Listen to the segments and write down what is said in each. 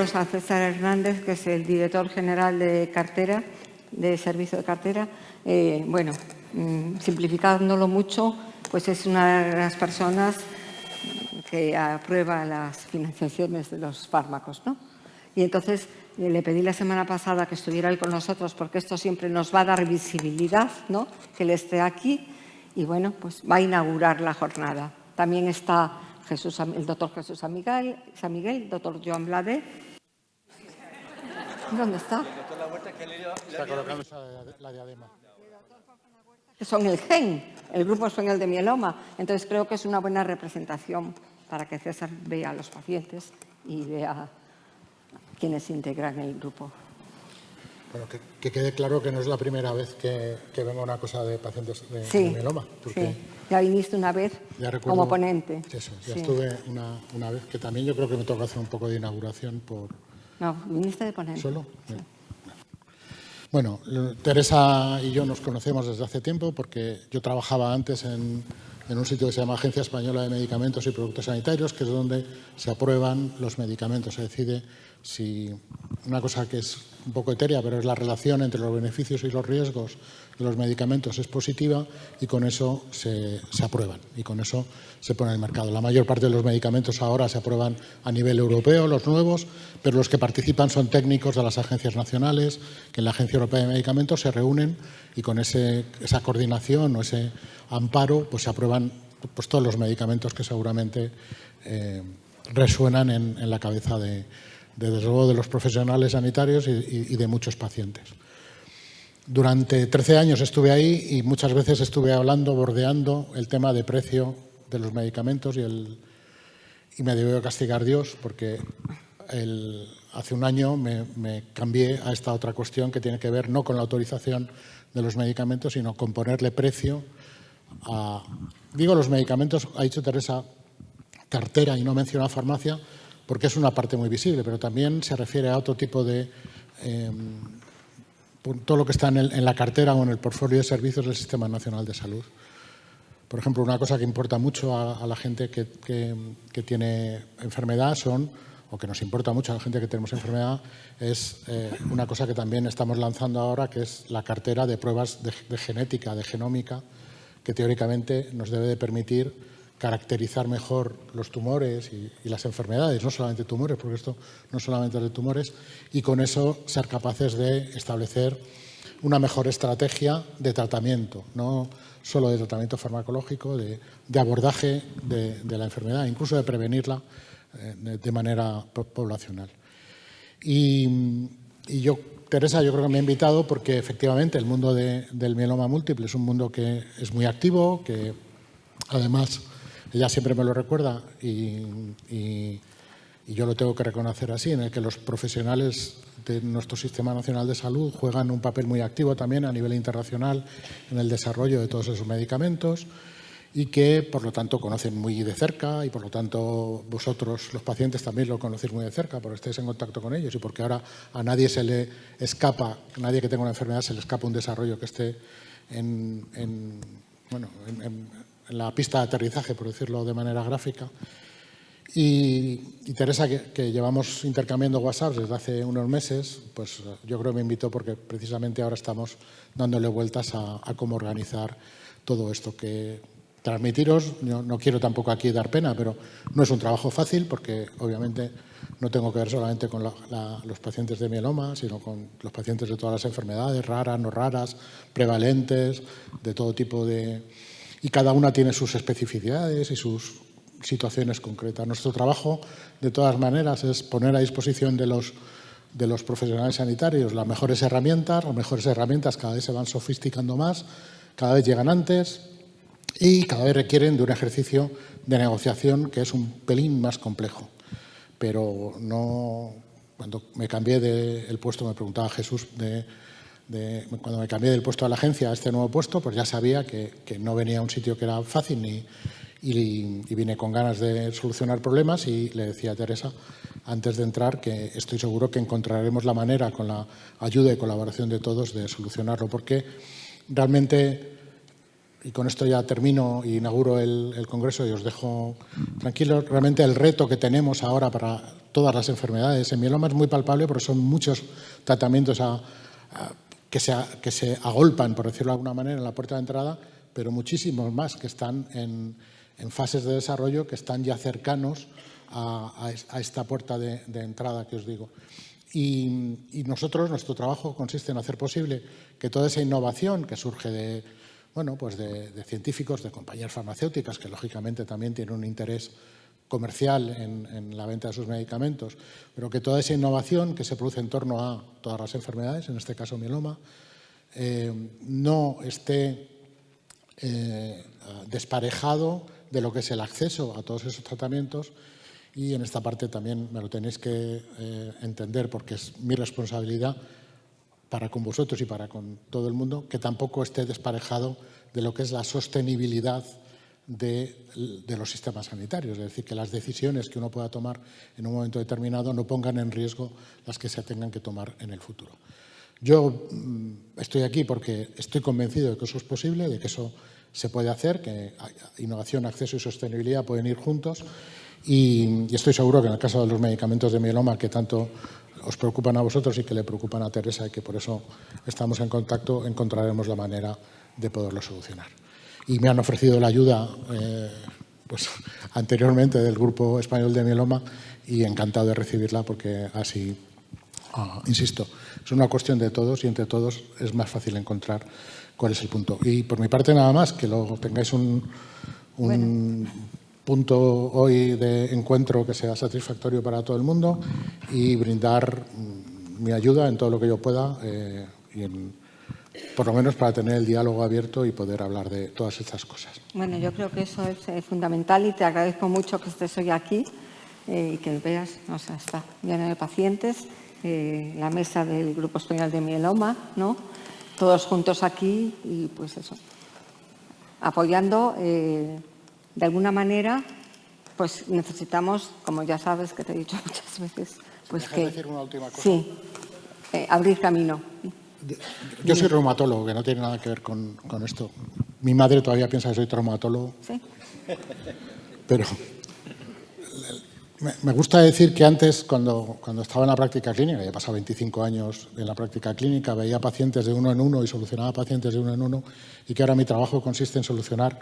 presentaros a César Hernández, que es el director general de cartera, de servicio de cartera. Bueno, simplificándolo mucho, pues es una de las personas que aprueba las financiaciones de los fármacos, ¿no? Y entonces le pedí la semana pasada que estuviera él con nosotros, porque esto siempre nos va a dar visibilidad, ¿no? Que él esté aquí y, bueno, pues va a inaugurar la jornada. También está el doctor Jesús San Miguel, el doctor Joan Blade. ¿Dónde está? El doctor La Huerta, que está colocando la diadema. Que son el GEN, el Grupo Español de Mieloma. Entonces creo que es una buena representación para que César vea a los pacientes y vea quienes integran el grupo. Bueno, que quede claro que no es la primera vez que venga una cosa de pacientes de mieloma. Sí, ya viniste una vez como ponente. Eso, ya estuve una vez, que también yo creo que me toca hacer un poco de inauguración por... No, viniste de ponente. ¿Solo? Sí. Bueno, Teresa y yo nos conocemos desde hace tiempo porque yo trabajaba antes en un sitio que se llama Agencia Española de Medicamentos y Productos Sanitarios, que es donde se aprueban los medicamentos. Se decide si una cosa que es un poco etérea, pero es la relación entre los beneficios y los riesgos de los medicamentos es positiva y con eso se aprueban y con eso se pone en el mercado. La mayor parte de los medicamentos ahora se aprueban a nivel europeo, los nuevos, pero los que participan son técnicos de las agencias nacionales, que en la Agencia Europea de Medicamentos se reúnen y con esa coordinación o ese amparo pues se aprueban pues todos los medicamentos que seguramente resuenan en la cabeza desde luego de los profesionales sanitarios y de muchos pacientes. Durante 13 años estuve ahí y muchas veces estuve bordeando el tema de precio de los medicamentos y me debió castigar Dios porque hace un año me cambié a esta otra cuestión que tiene que ver no con la autorización de los medicamentos, sino con ponerle precio digo los medicamentos, ha dicho Teresa, cartera y no menciona farmacia, porque es una parte muy visible, pero también se refiere a otro tipo de... todo lo que está en la cartera o en el portfolio de servicios del Sistema Nacional de Salud. Por ejemplo, una cosa que importa mucho a la gente que tiene enfermedad o que nos importa mucho a la gente que tenemos enfermedad, es una cosa que también estamos lanzando ahora, que es la cartera de pruebas de genética, de genómica, que teóricamente nos debe de permitir caracterizar mejor los tumores y las enfermedades, no solamente tumores, porque esto no solamente es de tumores, y con eso ser capaces de establecer una mejor estrategia de tratamiento, no solo de tratamiento farmacológico, de abordaje de la enfermedad, incluso de prevenirla de manera poblacional. Y Teresa, yo creo que me ha invitado porque efectivamente el mundo del mieloma múltiple es un mundo que es muy activo, que además ella siempre me lo recuerda y yo lo tengo que reconocer así, en el que los profesionales de nuestro Sistema Nacional de Salud juegan un papel muy activo también a nivel internacional en el desarrollo de todos esos medicamentos y que, por lo tanto, conocen muy de cerca y, por lo tanto, vosotros, los pacientes, también lo conocéis muy de cerca porque estáis en contacto con ellos y porque ahora a nadie se le escapa, a nadie que tenga una enfermedad se le escapa un desarrollo que esté en la pista de aterrizaje, por decirlo de manera gráfica. Y Teresa, que llevamos intercambiando WhatsApp desde hace unos meses, pues yo creo que me invitó porque precisamente ahora estamos dándole vueltas a cómo organizar todo esto. Que transmitiros, no quiero tampoco aquí dar pena, pero no es un trabajo fácil porque obviamente no tengo que ver solamente con los pacientes de mieloma, sino con los pacientes de todas las enfermedades, raras, no raras, prevalentes, de todo tipo de... Y cada una tiene sus especificidades y sus situaciones concretas. Nuestro trabajo, de todas maneras, es poner a disposición de los profesionales sanitarios las mejores herramientas. Las mejores herramientas cada vez se van sofisticando más, cada vez llegan antes y cada vez requieren de un ejercicio de negociación que es un pelín más complejo. Pero no... Cuando me cambié del puesto, me preguntaba Jesús, cuando me cambié del puesto a la agencia a este nuevo puesto, pues ya sabía que no venía a un sitio que era fácil y vine con ganas de solucionar problemas y le decía a Teresa antes de entrar que estoy seguro que encontraremos la manera, con la ayuda y colaboración de todos, de solucionarlo, porque realmente y con esto ya termino e inauguro el Congreso y os dejo tranquilos, realmente el reto que tenemos ahora para todas las enfermedades en mieloma es muy palpable porque son muchos tratamientos que se agolpan, por decirlo de alguna manera, en la puerta de entrada, pero muchísimos más que están en fases de desarrollo, que están ya cercanos a esta puerta de entrada que os digo. Y nuestro trabajo consiste en hacer posible que toda esa innovación que surge de científicos, de compañías farmacéuticas, que lógicamente también tienen un interés comercial en la venta de sus medicamentos, pero que toda esa innovación que se produce en torno a todas las enfermedades, en este caso mieloma, no esté desparejado de lo que es el acceso a todos esos tratamientos. Y en esta parte también me lo tenéis que entender, porque es mi responsabilidad para con vosotros y para con todo el mundo, que tampoco esté desparejado de lo que es la sostenibilidad de los sistemas sanitarios. Es decir, que las decisiones que uno pueda tomar en un momento determinado no pongan en riesgo las que se tengan que tomar en el futuro. Yo estoy aquí porque estoy convencido de que eso es posible, de que eso se puede hacer, que innovación, acceso y sostenibilidad pueden ir juntos. Y estoy seguro que en el caso de los medicamentos de mieloma, que tanto os preocupan a vosotros y que le preocupan a Teresa y que por eso estamos en contacto, encontraremos la manera de poderlo solucionar. Y me han ofrecido la ayuda anteriormente del Grupo Español de Mieloma y encantado de recibirla porque así, insisto, es una cuestión de todos y entre todos es más fácil encontrar cuál es el punto. Y por mi parte nada más, que lo tengáis un punto hoy de encuentro que sea satisfactorio para todo el mundo y brindar mi ayuda en todo lo que yo pueda, por lo menos para tener el diálogo abierto y poder hablar de todas estas cosas. Bueno, yo creo que eso es fundamental y te agradezco mucho que estés hoy aquí y que veas, está lleno de pacientes, la mesa del Grupo Español de Mieloma, ¿no? Todos juntos aquí y pues eso, apoyando. De alguna manera, pues necesitamos, como ya sabes, que te he dicho muchas veces, pues ¿Me dejas decir una última cosa? Sí, abrir camino. Yo soy reumatólogo, que no tiene nada que ver con esto. Mi madre todavía piensa que soy traumatólogo. Sí. Pero me gusta decir que antes, cuando estaba en la práctica clínica, ya he pasado 25 años en la práctica clínica, veía pacientes de uno en uno y solucionaba pacientes de uno en uno, y que ahora mi trabajo consiste en solucionar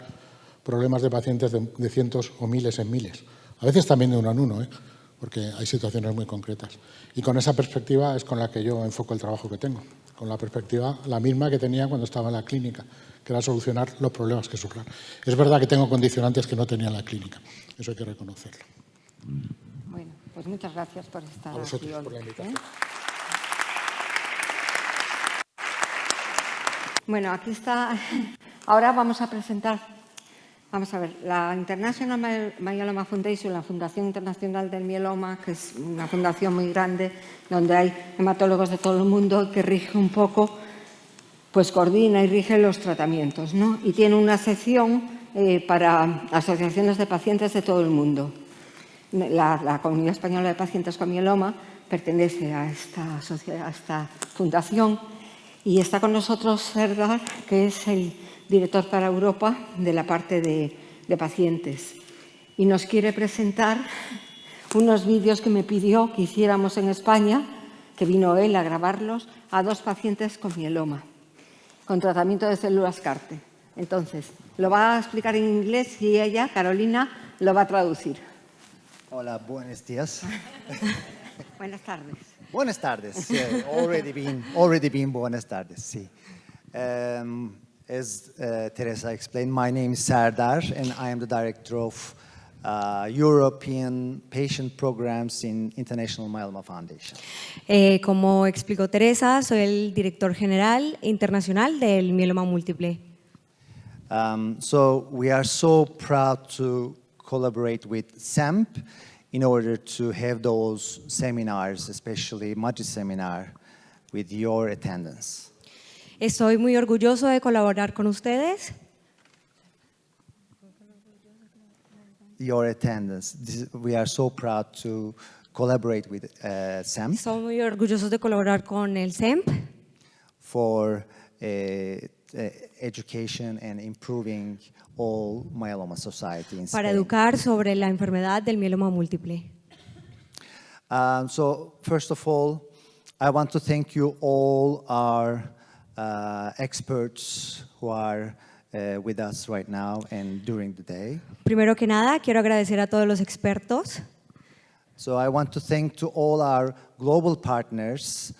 problemas de pacientes de cientos o miles en miles. A veces también de uno en uno, porque hay situaciones muy concretas. Y con esa perspectiva es con la que yo enfoco el trabajo que tengo. Con la perspectiva la misma que tenía cuando estaba en la clínica, que era solucionar los problemas que surjan. Es verdad que tengo condicionantes que no tenía en la clínica. Eso hay que reconocerlo. Bueno, pues muchas gracias por estar aquí. A vosotros por la invitación. Bueno, aquí está. Ahora vamos a presentar. Vamos a ver, la International Myeloma Foundation, la Fundación Internacional del Mieloma, que es una fundación muy grande, donde hay hematólogos de todo el mundo, que rige un poco, pues coordina y rige los tratamientos, ¿no? Y tiene una sección para asociaciones de pacientes de todo el mundo. La Comunidad Española de Pacientes con Mieloma pertenece a esta fundación y está con nosotros Serdar, que es el director para Europa de la parte de pacientes. Y nos quiere presentar unos vídeos que me pidió que hiciéramos en España, que vino él a grabarlos, a 2 pacientes con mieloma, con tratamiento de células CAR-T. Entonces, lo va a explicar en inglés y ella, Carolina, lo va a traducir. Hola, buenos días. Buenas tardes. Buenas tardes. Already been buenas tardes, sí. As Teresa explained, my name is Serdar, and I am the director of European Patient Programs in International Myeloma Foundation. Como explicó Teresa, soy el director general internacional del mieloma múltiple. So we are so proud to collaborate with SEMP in order to have those seminars, especially Madrid seminar, with your attendance. Estoy muy orgulloso de colaborar con ustedes. Your attendance. We are so proud to collaborate with SEMP. Estoy muy orgullosos de colaborar con el SEMP For education and improving all myeloma society in para Spain. educar sobre la enfermedad del mieloma múltiple. So first of all, I want to thank you all our experts who are with us right now and during the day. Primero que nada, quiero agradecer a todos los expertos. So I want to thank to all our global partners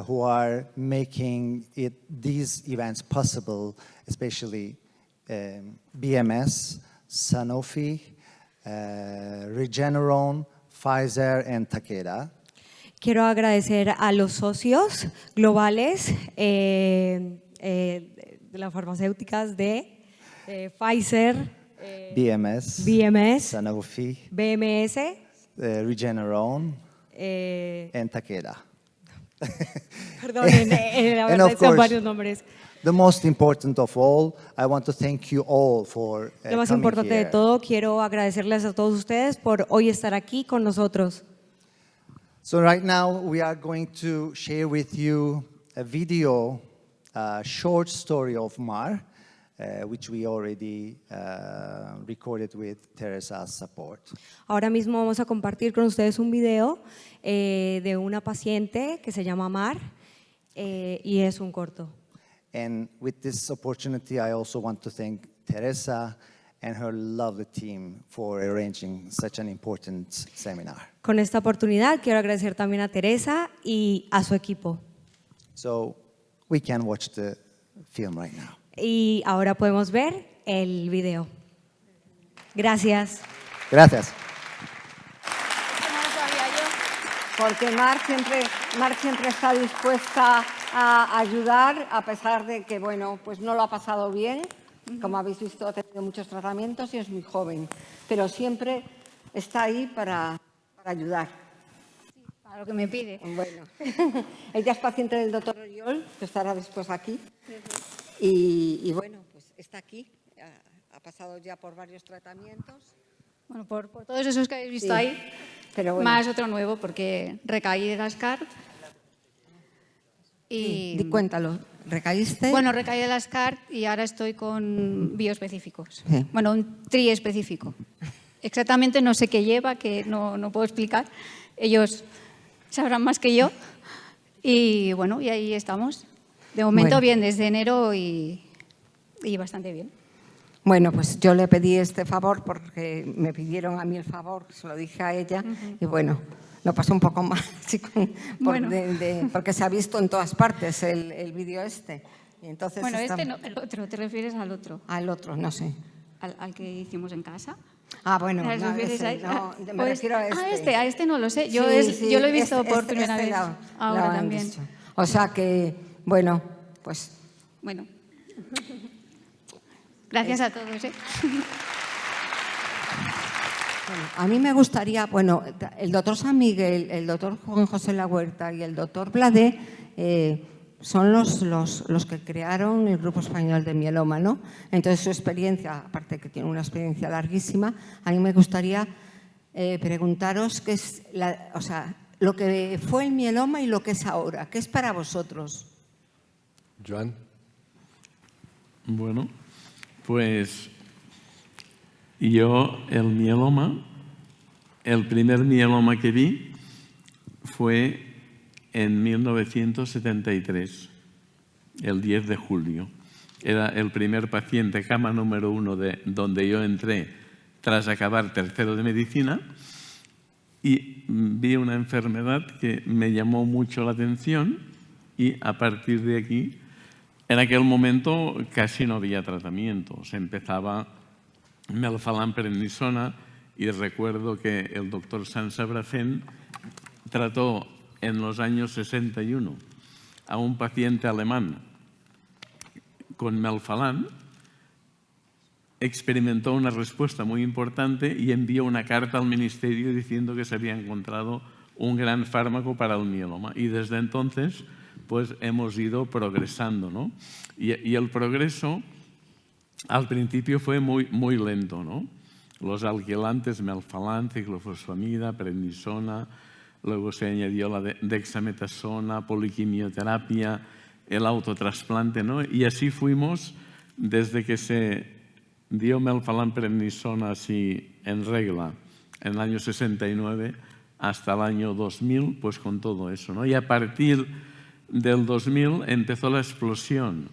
who are making these events possible, especially BMS, Sanofi, Regeneron, Pfizer, and Takeda. Quiero agradecer a los socios globales de las farmacéuticas de Pfizer, BMS, BMS, Sanofi, BMS, Regeneron, and Takeda. perdonen, la And verdad of son course, varios nombres. the most important of all, I want to thank you all for Lo más coming importante de here. todo, quiero agradecerles a todos ustedes por hoy estar aquí con nosotros. So right now we are going to share with you a video, a short story of Mar, which we already recorded with Teresa's support. Ahora mismo vamos a compartir con ustedes un video de una paciente que se llama Mar y es un corto. And with this opportunity, I also want to thank Teresa and her lovely team for arranging such an important seminar. Con esta oportunidad quiero agradecer también a Teresa y a su equipo. So we can watch the film right now. Y ahora podemos ver el video. Gracias. Gracias. Porque Mar siempre está dispuesta a ayudar, a pesar de que, bueno, pues no lo ha pasado bien. Como habéis visto, ha tenido muchos tratamientos y es muy joven. Pero siempre está ahí para ayudar. Para lo que me pide. Bueno, ella es paciente del doctor Oriol, que estará después aquí. Y bueno, pues está aquí. Ha pasado ya por varios tratamientos. Bueno, por todos esos que habéis visto Sí, ahí, pero bueno. más otro nuevo, porque recaí de las CART. Y, Cuéntalo, ¿recaíste? bueno, recaí de las CART y ahora estoy con bioespecíficos. Sí. Bueno, un triespecífico. Exactamente no sé qué lleva, que no puedo explicar. Ellos sabrán más que yo. Y bueno, y ahí estamos. De momento Bueno. bien, desde enero y bastante bien. Bueno, pues yo le pedí este favor porque me pidieron a mí el favor, se lo dije a ella y bueno, lo pasé un poco mal, sí, Bueno. porque se ha visto en todas partes el vídeo este. Y entonces Bueno, este no, el otro, ¿te refieres al otro? Al otro, no sé. Al que hicimos en casa. Ah, bueno, ¿Te no, refieres ese, ahí? no, me Pues- refiero a este. A este no lo sé. Yo, Sí, yo lo he visto este- por este- primera este vez. lo Ahora han también. dicho. O sea que, bueno, pues Bueno. Gracias a todos. Bueno, a mí me gustaría, bueno, el doctor San Miguel, el doctor Juan José La Huerta y el doctor Bladé son los que crearon el Grupo Español de Mieloma, ¿no? Entonces su experiencia, aparte que tiene una experiencia larguísima, a mí me gustaría preguntaros qué es, o sea, lo que fue el mieloma y lo que es ahora, ¿qué es para vosotros? Joan. Bueno, pues yo el mieloma, el primer mieloma que vi fue en 1973, el 10 de julio. Era el primer paciente, cama número 1 de donde yo entré tras acabar tercero de medicina y vi una enfermedad que me llamó mucho la atención y a partir de aquí, en aquel momento casi no había tratamiento. Se empezaba melphalan prednisona y recuerdo que el doctor Sansabrafén trató en los años 61 a un paciente alemán con melphalan, experimentó una respuesta muy importante y envió una carta al ministerio diciendo que se había encontrado un gran fármaco para el mieloma. Y desde entonces pues hemos ido progresando, ¿no? Y el progreso al principio fue muy lento, ¿no? Los alquilantes, melphalan, ciclofosfamida, prednisona, luego se añadió la dexametasona, poliquimioterapia, el autotrasplante, ¿no? Y así fuimos desde que se dio melphalan-prednisona así en regla en el año 69 hasta el año 2000, pues con todo eso, ¿no? Y a partir del 2000 empezó la explosión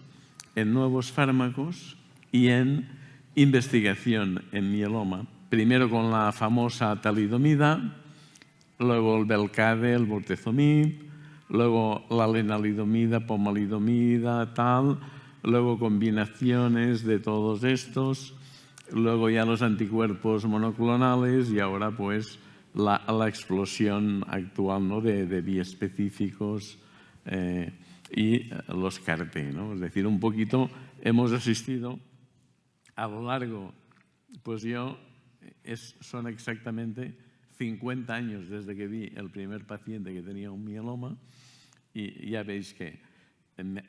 en nuevos fármacos y en investigación en mieloma. Primero con la famosa talidomida, luego el Belcade, el bortezomib, luego la lenalidomida, pomalidomida, tal, luego combinaciones de todos estos, luego ya los anticuerpos monoclonales y ahora pues la explosión actual, ¿no? de biespecíficos y los CAR-T, ¿no? Es decir, un poquito hemos asistido a lo largo, pues son exactamente 50 años desde que vi el primer paciente que tenía un mieloma y ya veis que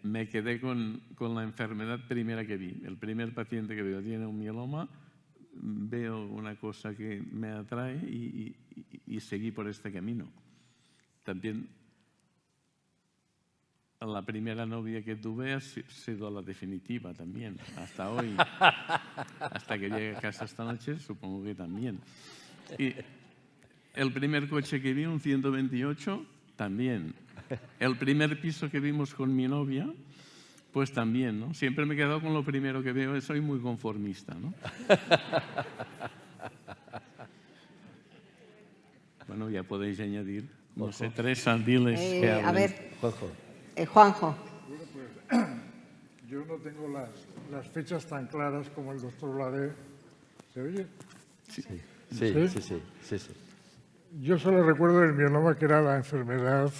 me quedé con la enfermedad primera que vi. El primer paciente que veo tiene un mieloma, veo una cosa que me atrae y seguí por este camino. También la primera novia que tuve ha sido la definitiva también, hasta hoy. Hasta que llegue a casa esta noche, supongo que también. Y el primer coche que vi, un 128, también. El primer piso que vimos con mi novia, pues también, ¿no? Siempre me he quedado con lo primero que veo, soy muy conformista, ¿no? Bueno, ya podéis añadir, no sé, Teresa, diles que hablen. A ver, Juanjo. Juanjo. Yo no tengo las fechas tan claras como el doctor Blade. ¿Se oye? Sí. Yo solo recuerdo el mieloma, que era la enfermedad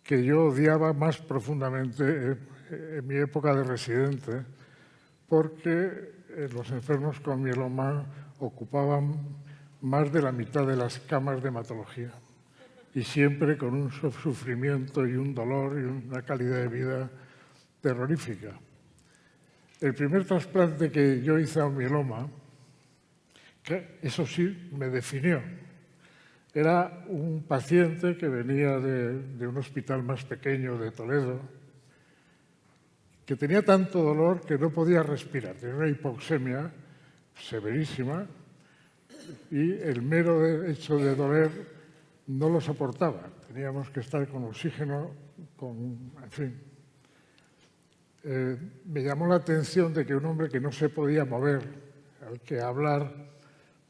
que yo odiaba más profundamente en mi época de residente, porque los enfermos con mieloma ocupaban más de la mitad de las camas de hematología y siempre con un sufrimiento y un dolor y una calidad de vida terrorífica. El primer trasplante que yo hice a un mieloma, que eso sí me definió, era un paciente que venía de un hospital más pequeño de Toledo, que tenía tanto dolor que no podía respirar, tenía una hipoxemia severísima y el mero hecho de doler no lo soportaba. Teníamos que estar con oxígeno, en fin. Me llamó la atención de que un hombre que no se podía mover, al que hablar,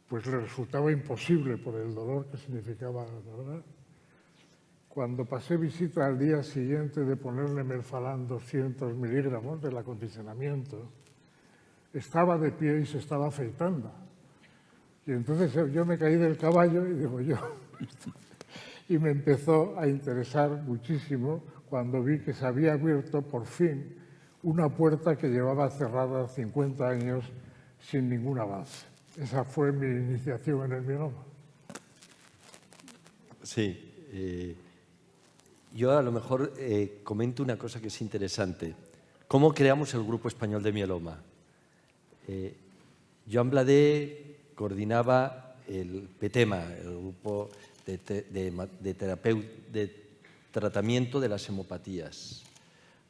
pues le resultaba imposible por el dolor que significaba, ¿verdad? Cuando pasé visita al día siguiente de ponerle melphalan 200 miligramos del acondicionamiento, estaba de pie y se estaba afeitando. Y entonces yo me caí del caballo y digo yo, y me empezó a interesar muchísimo cuando vi que se había abierto por fin una puerta que llevaba cerrada 50 años sin ningún avance. Esa fue mi iniciación en el mieloma. Sí. Yo a lo mejor comento una cosa que es interesante. ¿Cómo creamos el Grupo Español de Mieloma? Joan Blade coordinaba el PETEMA, el Grupo de Tratamiento de las Hemopatías.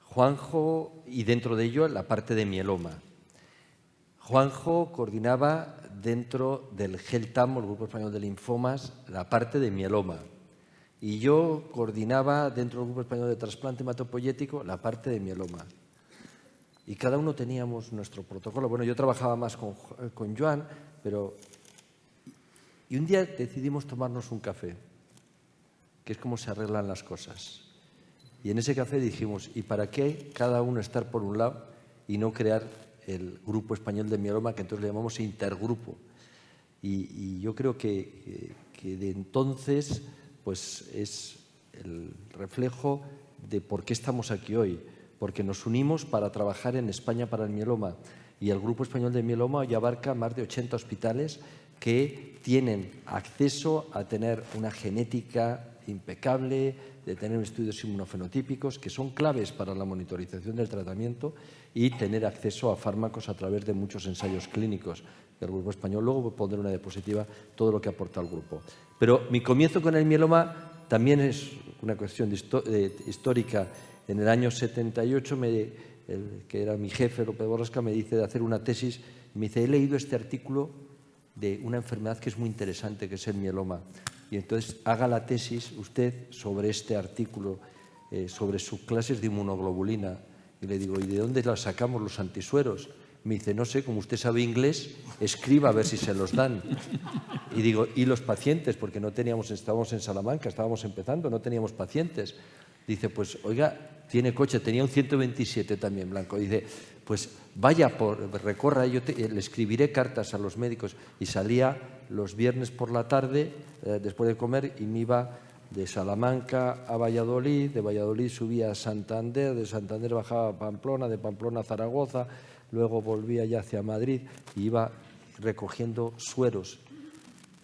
Juanjo, y dentro de ello la parte de mieloma. Juanjo coordinaba dentro del GELTAM, el Grupo Español de Linfomas, la parte de mieloma. Y yo coordinaba dentro del Grupo Español de Trasplante Hematopoyético la parte de mieloma. Y cada uno teníamos nuestro protocolo. Bueno, yo trabajaba más con Joan, pero... Y un día decidimos tomarnos un café, que es como se arreglan las cosas. Y en ese café dijimos, ¿y para qué cada uno estar por un lado y no crear el Grupo Español de Mieloma, que entonces le llamamos intergrupo? Y yo creo que de entonces pues es el reflejo de por qué estamos aquí hoy, porque nos unimos para trabajar en España para el mieloma. Y el Grupo Español de Mieloma ya abarca más de 80 hospitales que tienen acceso a tener una genética impecable, de tener estudios inmunofenotípicos que son claves para la monitorización del tratamiento y tener acceso a fármacos a través de muchos ensayos clínicos del Grupo Español. Luego pondré una diapositiva todo lo que aporta el grupo. Pero mi comienzo con el mieloma también es una cuestión histórica. En el año 78, el que era mi jefe, López Borrasca, me dice de hacer una tesis. Me dice, he leído este artículo de una enfermedad que es muy interesante, que es el mieloma. Y entonces haga la tesis usted sobre este artículo, sobre sus clases de inmunoglobulina. Y le digo, ¿y de dónde las sacamos los antisueros? Me dice, no sé, como usted sabe inglés, escriba a ver si se los dan. Y digo, ¿y los pacientes? Porque no teníamos, estábamos en Salamanca, estábamos empezando, no teníamos pacientes. Dice, pues, oiga, tiene coche, tenía un 127 también blanco. Dice, pues vaya, recorra, le escribiré cartas a los médicos. Y salía los viernes por la tarde, después de comer, y me iba de Salamanca a Valladolid, de Valladolid subía a Santander, de Santander bajaba a Pamplona, de Pamplona a Zaragoza, luego volvía ya hacia Madrid y iba recogiendo sueros.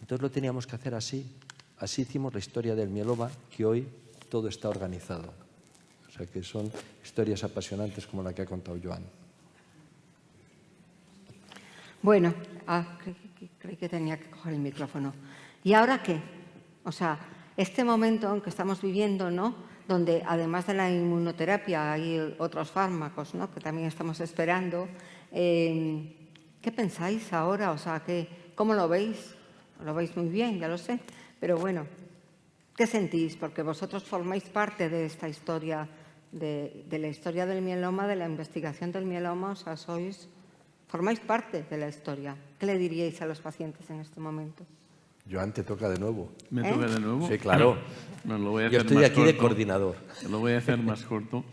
Entonces lo teníamos que hacer así. Así hicimos la historia del mieloma, que hoy todo está organizado. O sea que son historias apasionantes como la que ha contado Joan. Bueno, creí que tenía que coger el micrófono. ¿Y ahora qué? O sea, este momento en que estamos viviendo, ¿no?, donde además de la inmunoterapia hay otros fármacos, ¿no?, que también estamos esperando. ¿Qué pensáis ahora? O sea, ¿cómo lo veis? Lo veis muy bien, ya lo sé. Pero bueno, ¿qué sentís? Porque vosotros formáis parte de esta historia, de la historia del mieloma, de la investigación del mieloma. O sea, formáis parte de la historia. ¿Qué le diríais a los pacientes en este momento? Joan, te toca de nuevo. ¿Me toca de nuevo? Sí, claro. Bueno, lo voy a Yo hacer estoy más aquí de corto. coordinador. Lo voy a hacer más corto.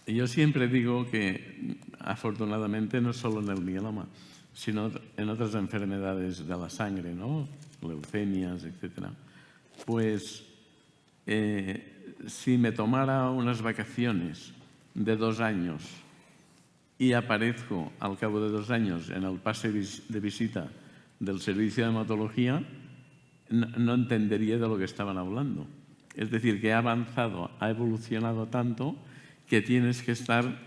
Yo siempre digo que, afortunadamente, no solo en el mieloma, sino en otras enfermedades de la sangre, ¿no?, leucemias, etc. Pues, si me tomara unas vacaciones de 2 años y aparezco al cabo de 2 años en el pase de visita del servicio de hematología, no entendería de lo que estaban hablando. Es decir, que ha avanzado, ha evolucionado tanto que tienes que estar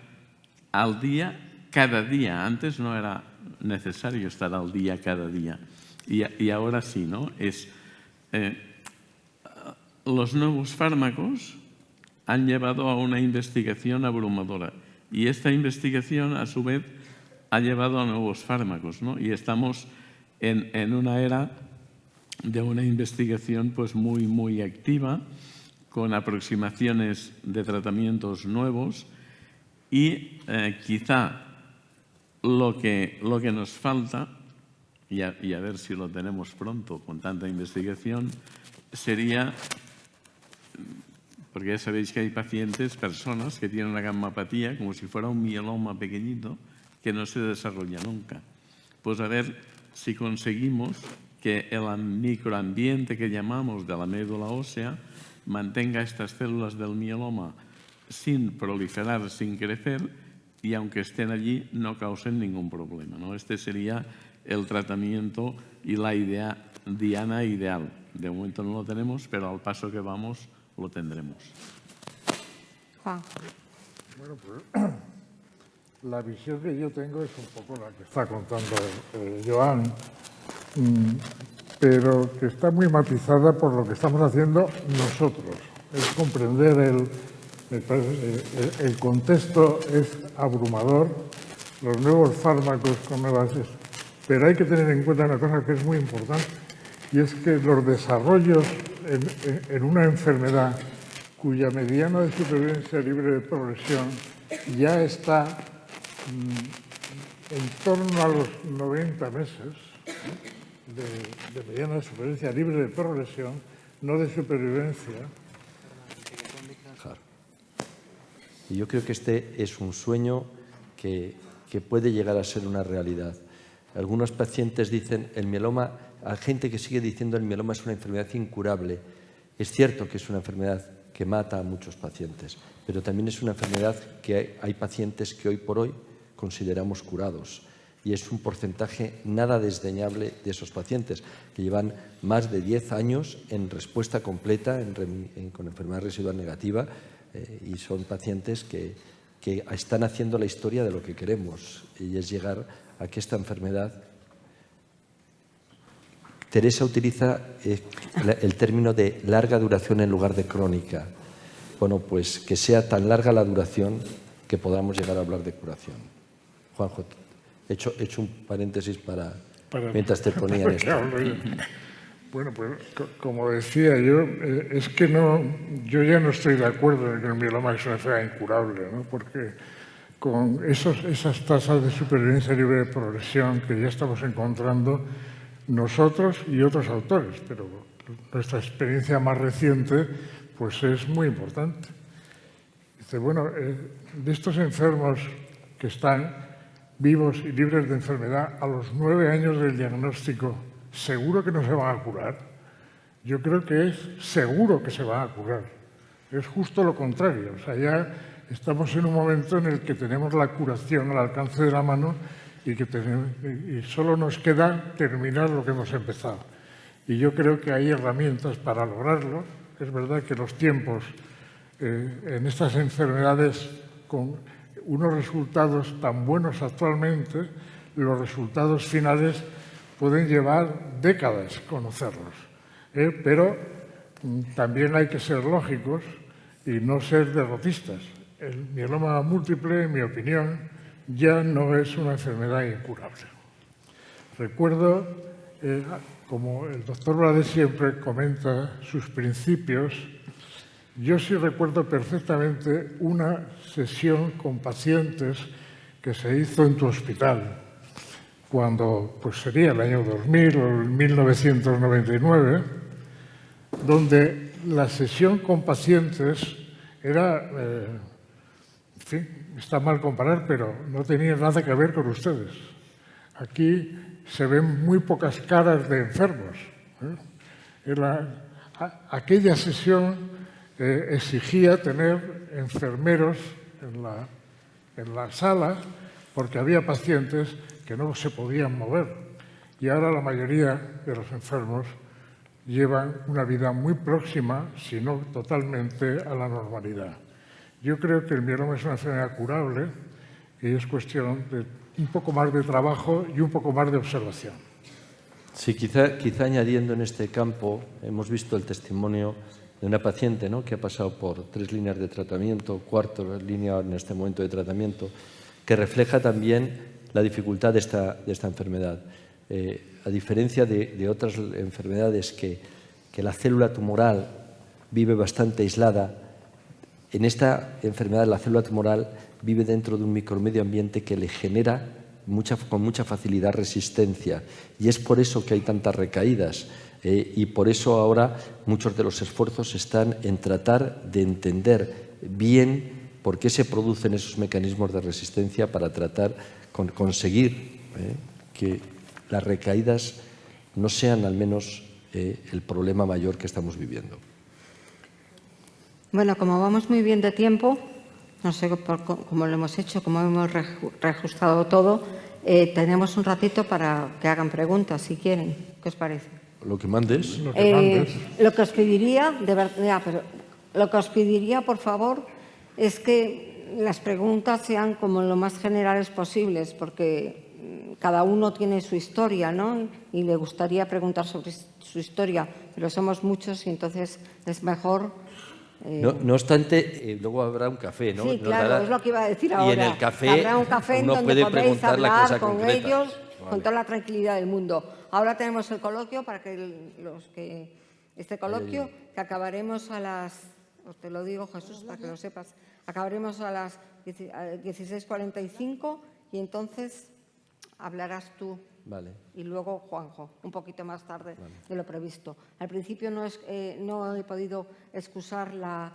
al día cada día. Antes no era necesario estar al día cada día. Y ahora sí, ¿no? Los nuevos fármacos han llevado a una investigación abrumadora. Y esta investigación, a su vez, ha llevado a nuevos fármacos, ¿no? Y estamos en una era de una investigación pues muy, muy activa, con aproximaciones de tratamientos nuevos y quizá lo que nos falta, y a ver si lo tenemos pronto con tanta investigación, sería, porque ya sabéis que hay personas que tienen una gammopatía como si fuera un mieloma pequeñito que no se desarrolla nunca. Pues a ver si conseguimos que el microambiente que llamamos de la médula ósea mantenga estas células del mieloma sin proliferar, sin crecer, y aunque estén allí no causen ningún problema, ¿no? Este sería el tratamiento y la idea diana ideal. De momento no lo tenemos, pero al paso que vamos lo tendremos. Juan. Bueno, pues la visión que yo tengo es un poco la que está contando Joan, pero que está muy matizada por lo que estamos haciendo nosotros. Es comprender el contexto es abrumador, los nuevos fármacos con nuevas... Pero hay que tener en cuenta una cosa que es muy importante, y es que los desarrollos en una enfermedad cuya mediana de supervivencia libre de progresión ya está en torno a los 90 meses de mediana de supervivencia libre de progresión, no de supervivencia. Y yo creo que este es un sueño que puede llegar a ser una realidad. Algunos pacientes dicen el mieloma, hay gente que sigue diciendo el mieloma es una enfermedad incurable. Es cierto que es una enfermedad que mata a muchos pacientes, pero también es una enfermedad que hay pacientes que hoy por hoy consideramos curados. Y es un porcentaje nada desdeñable de esos pacientes, que llevan más de 10 años en respuesta completa con enfermedad residual negativa, y son pacientes que están haciendo la historia de lo que queremos, y es llegar a que esta enfermedad... Teresa utiliza el término de larga duración en lugar de crónica. bueno, pues que sea tan larga la duración que podamos llegar a hablar de curación. Juanjo, he hecho un paréntesis mientras te ponían esto. Bueno, pues como decía yo, es que yo ya no estoy de acuerdo en que el mieloma es una enfermedad incurable, ¿no? Porque con esas tasas de supervivencia libre de progresión que ya estamos encontrando nosotros y otros autores, pero nuestra experiencia más reciente pues es muy importante. Dice, bueno, de estos enfermos que están vivos y libres de enfermedad a los 9 años del diagnóstico, ¿seguro que no se van a curar? Yo creo que es seguro que se van a curar. Es justo lo contrario. O sea, ya estamos en un momento en el que tenemos la curación al alcance de la mano y solo nos queda terminar lo que hemos empezado. Y yo creo que hay herramientas para lograrlo. Es verdad que los tiempos en estas enfermedades con unos resultados tan buenos actualmente, los resultados finales pueden llevar décadas conocerlos. Pero también hay que ser lógicos y no ser derrotistas. El mieloma múltiple, en mi opinión, ya no es una enfermedad incurable. Recuerdo, como el doctor Blades siempre comenta sus principios, yo sí recuerdo perfectamente una sesión con pacientes que se hizo en tu hospital, cuando pues sería el año 2000 o el 1999, donde la sesión con pacientes era, en fin, está mal comparar, pero no tenía nada que ver con ustedes. Aquí se ven muy pocas caras de enfermos. Aquella sesión exigía tener enfermeros en la sala porque había pacientes que no se podían mover. Y ahora la mayoría de los enfermos llevan una vida muy próxima, si no totalmente, a la normalidad. Yo creo que el mieloma es una enfermedad curable y es cuestión de un poco más de trabajo y un poco más de observación. Sí, quizá añadiendo en este campo, hemos visto el testimonio de una paciente, ¿no?, que ha pasado por 3 líneas de tratamiento, 4ª línea en este momento de tratamiento, que refleja también la dificultad de esta enfermedad. A diferencia de otras enfermedades que la célula tumoral vive bastante aislada, en esta enfermedad la célula tumoral vive dentro de un micromedio ambiente que le genera con mucha facilidad resistencia, y es por eso que hay tantas recaídas. Y por eso ahora muchos de los esfuerzos están en tratar de entender bien por qué se producen esos mecanismos de resistencia para tratar con conseguir que las recaídas no sean al menos el problema mayor que estamos viviendo. Bueno, como vamos muy bien de tiempo, no sé cómo lo hemos hecho, cómo hemos reajustado todo, tenemos un ratito para que hagan preguntas, si quieren. ¿Qué os parece? Lo que mandes. Lo que mandes. Lo que os pediría, de verdad, pero lo que os pediría, por favor, es que las preguntas sean como lo más generales posibles, porque cada uno tiene su historia, ¿no? Y le gustaría preguntar sobre su historia, pero somos muchos y entonces es mejor. No obstante, luego habrá un café, ¿no? Sí, claro, es lo que iba a decir ahora. Y en el café habrá un café en donde podréis hablar con ellos con toda la tranquilidad del mundo. Ahora tenemos el coloquio para que este coloquio que acabaremos a las, te lo digo, Jesús, para que lo sepas, acabaremos a las 16:45 y entonces hablarás tú. Vale. Y luego Juanjo, un poquito más tarde de lo previsto. Al principio no he podido excusar la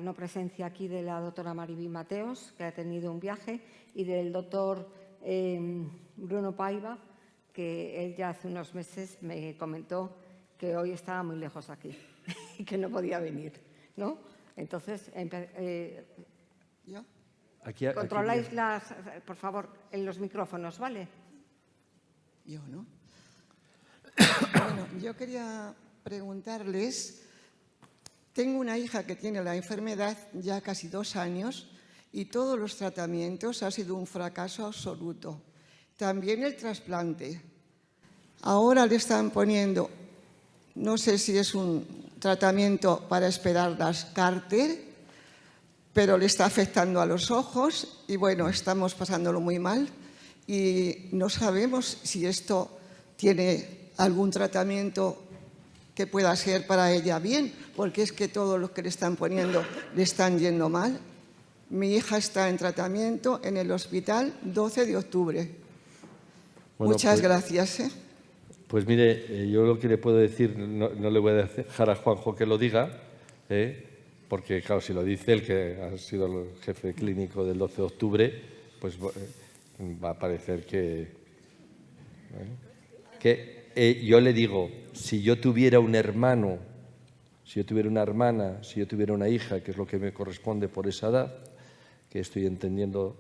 no presencia aquí de la doctora Maribí Mateos, que ha tenido un viaje, y del doctor Bruno Paiva, que él ya hace unos meses me comentó que hoy estaba muy lejos aquí y que no podía venir, ¿no? Entonces, ¿yo? controláis por favor, en los micrófonos, ¿vale? Yo, ¿no? Bueno, yo quería preguntarles, tengo una hija que tiene la enfermedad ya casi 2 años y todos los tratamientos ha sido un fracaso absoluto. También el trasplante. Ahora le están poniendo, no sé si es un tratamiento para espirales Carter, pero le está afectando a los ojos y bueno, estamos pasándolo muy mal y no sabemos si esto tiene algún tratamiento que pueda ser para ella bien, porque es que todo lo que le están poniendo le están yendo mal. Mi hija está en tratamiento en el hospital 12 de octubre. Bueno, Muchas pues, gracias. Pues mire, yo lo que le puedo decir, no le voy a dejar a Juanjo que lo diga, porque claro, si lo dice el que ha sido el jefe clínico del 12 de octubre, pues va a parecer que yo le digo, si yo tuviera un hermano, si yo tuviera una hermana, si yo tuviera una hija, que es lo que me corresponde por esa edad, que estoy entendiendo,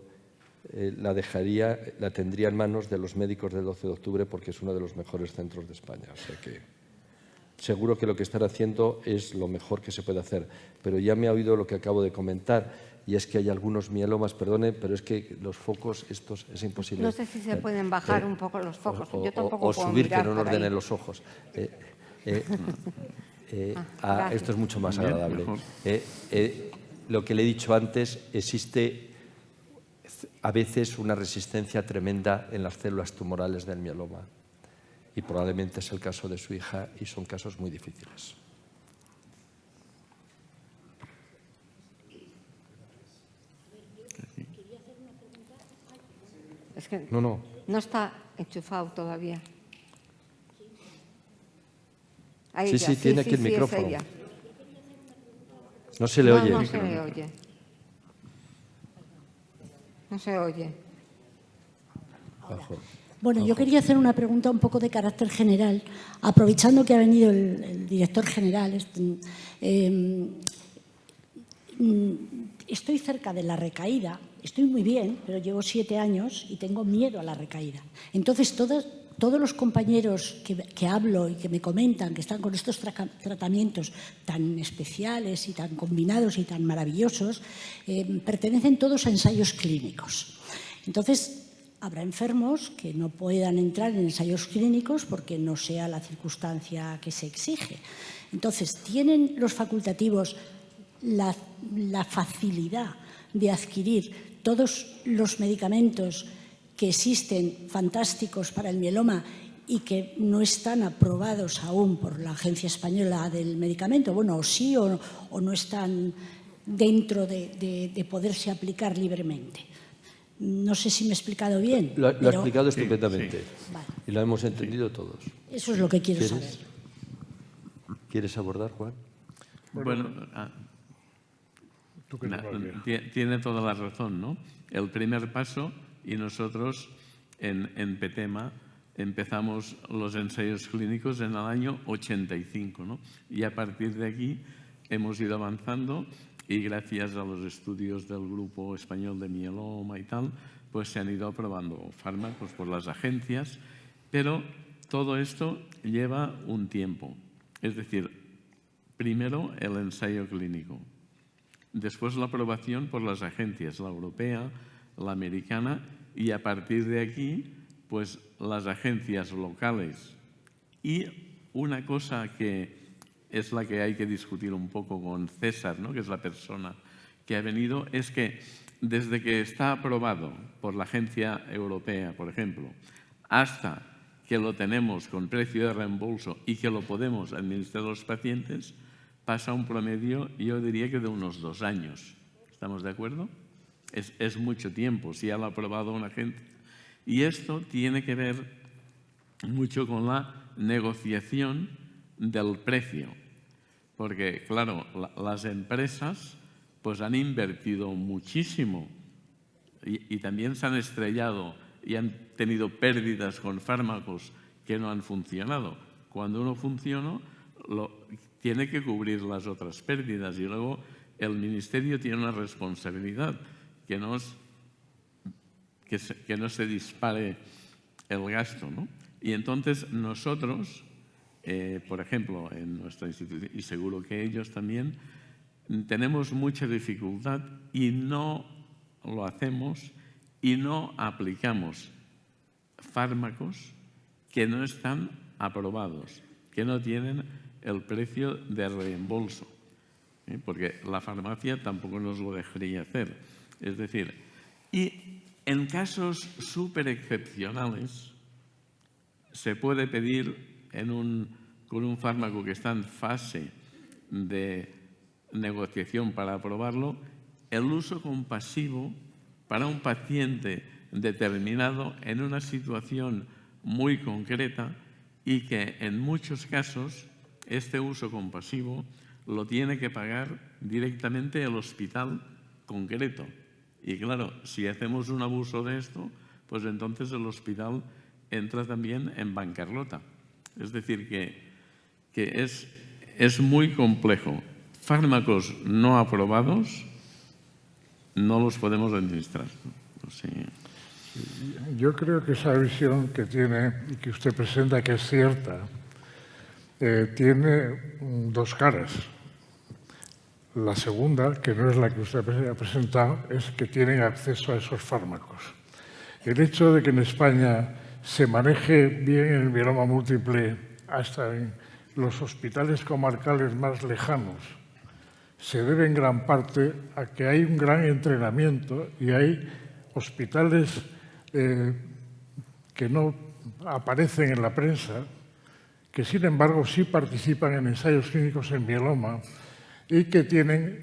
la tendría en manos de los médicos del 12 de octubre porque es uno de los mejores centros de España. O sea que seguro que lo que están haciendo es lo mejor que se puede hacer. Pero ya me ha oído lo que acabo de comentar y es que hay algunos mielomas, perdone, pero es que los focos estos es imposible. No sé si se pueden bajar un poco los focos. Yo tampoco o puedo subir, mirar que no nos por ahí. ordenen los ojos. Esto es mucho más agradable. Lo que le he dicho antes, existe a veces una resistencia tremenda en las células tumorales del mieloma y probablemente es el caso de su hija y son casos muy difíciles. Es que No. no está enchufado todavía. A Sí, ella. sí, tiene aquí el micrófono. Es ella. No se le oye. No se le oye. No se oye. Bueno, yo quería hacer una pregunta un poco de carácter general, aprovechando que ha venido el director general. Estoy cerca de la recaída, estoy muy bien, pero llevo 7 años y tengo miedo a la recaída. Entonces, todos los compañeros que hablo y que me comentan que están con estos tratamientos tan especiales y tan combinados y tan maravillosos, pertenecen todos a ensayos clínicos. Entonces, habrá enfermos que no puedan entrar en ensayos clínicos porque no sea la circunstancia que se exige. Entonces, ¿tienen los facultativos la facilidad de adquirir todos los medicamentos que existen fantásticos para el mieloma y que no están aprobados aún por la Agencia Española del Medicamento? Bueno, o sí o no están dentro de poderse aplicar libremente. No sé si me he explicado bien. Lo ha explicado estupendamente. Sí. Vale. Y lo hemos entendido todos. Eso es lo que quiero saber. ¿Quieres abordar, Juan? Bueno, tiene toda la razón, ¿no? El primer paso, y nosotros en PETEMA empezamos los ensayos clínicos en el año 85, ¿no? Y a partir de aquí hemos ido avanzando y gracias a los estudios del Grupo Español de Mieloma y tal, pues se han ido aprobando fármacos por las agencias, pero todo esto lleva un tiempo. Es decir, primero el ensayo clínico, después la aprobación por las agencias, la europea, la americana, y a partir de aquí, pues las agencias locales. Y una cosa que es la que hay que discutir un poco con César, ¿no?, que es la persona que ha venido, es que desde que está aprobado por la agencia europea, por ejemplo, hasta que lo tenemos con precio de reembolso y que lo podemos administrar a los pacientes, pasa un promedio, yo diría que de unos 2 años. ¿Estamos de acuerdo? Es mucho tiempo, si ya lo ha aprobado una agencia. Y esto tiene que ver mucho con la negociación del precio, porque claro, las empresas pues han invertido muchísimo y también se han estrellado y han tenido pérdidas con fármacos que no han funcionado. Cuando uno funciona, tiene que cubrir las otras pérdidas y luego el Ministerio tiene una responsabilidad, que no se dispare el gasto, ¿no? Y entonces nosotros, por ejemplo, en nuestra institución, y seguro que ellos también, tenemos mucha dificultad y no lo hacemos y no aplicamos fármacos que no están aprobados, que no tienen el precio de reembolso, porque la farmacia tampoco nos lo dejaría hacer. Es decir, y en casos súper excepcionales se puede pedir con un fármaco que está en fase de negociación para aprobarlo, el uso compasivo para un paciente determinado en una situación muy concreta y que en muchos casos este uso compasivo lo tiene que pagar directamente el hospital concreto. Y claro, si hacemos un abuso de esto, pues entonces el hospital entra también en bancarrota. Es decir, que es muy complejo. Fármacos no aprobados no los podemos administrar. Sí. Yo creo que esa visión que tiene y que usted presenta, que es cierta, tiene dos caras. La segunda, que no es la que usted ha presentado, es que tienen acceso a esos fármacos. El hecho de que en España se maneje bien el mieloma múltiple hasta en los hospitales comarcales más lejanos se debe en gran parte a que hay un gran entrenamiento y hay hospitales que no aparecen en la prensa, que sin embargo sí participan en ensayos clínicos en mieloma y que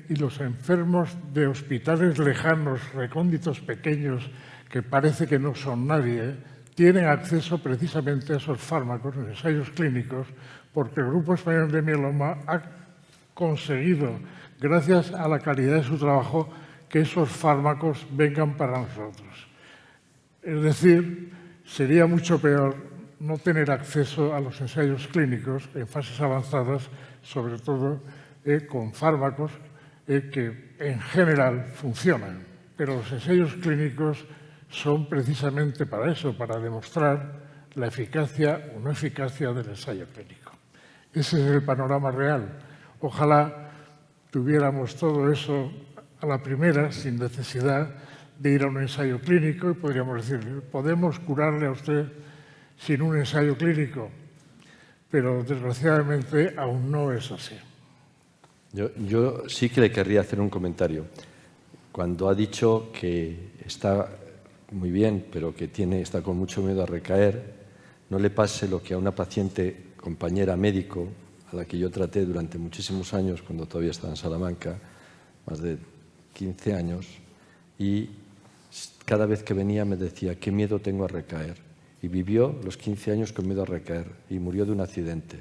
y los enfermos de hospitales lejanos, recónditos pequeños, que parece que no son nadie, tienen acceso precisamente a esos fármacos en ensayos clínicos porque el Grupo Español de Mieloma ha conseguido, gracias a la calidad de su trabajo, que esos fármacos vengan para nosotros. Es decir, sería mucho peor no tener acceso a los ensayos clínicos en fases avanzadas, sobre todo con fármacos que en general funcionan. Pero los ensayos clínicos son precisamente para eso, para demostrar la eficacia o no eficacia del ensayo clínico. Ese es el panorama real. Ojalá tuviéramos todo eso a la primera, sin necesidad de ir a un ensayo clínico, y podríamos decirle, podemos curarle a usted sin un ensayo clínico, pero desgraciadamente aún no es así. Yo sí que le querría hacer un comentario. Cuando ha dicho que está muy bien, pero que está con mucho miedo a recaer, no le pase lo que a una paciente, compañera médico, a la que yo traté durante muchísimos años, cuando todavía estaba en Salamanca, más de 15 años, y cada vez que venía me decía, qué miedo tengo a recaer. Y vivió los 15 años con miedo a recaer y murió de un accidente.